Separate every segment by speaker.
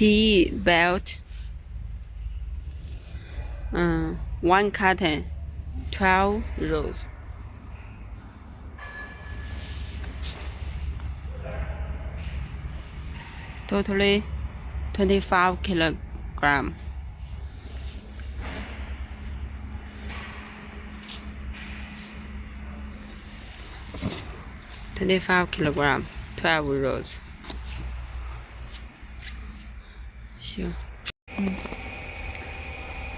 Speaker 1: PE belt, 1 carton, 12 rows. Totally 25 kilogram. $25 kilogram, 12 rows. Sure.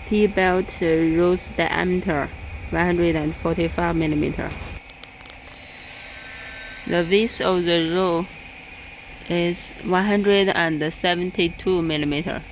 Speaker 1: P belt rolls diameter 145 millimeter. The width of the roll is 172 millimeter.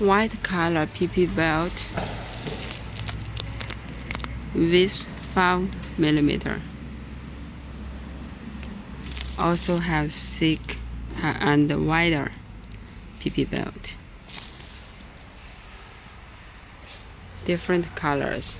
Speaker 1: White color PP belt, width 5 millimeter. Also have thick and wider PP belt. Different colors.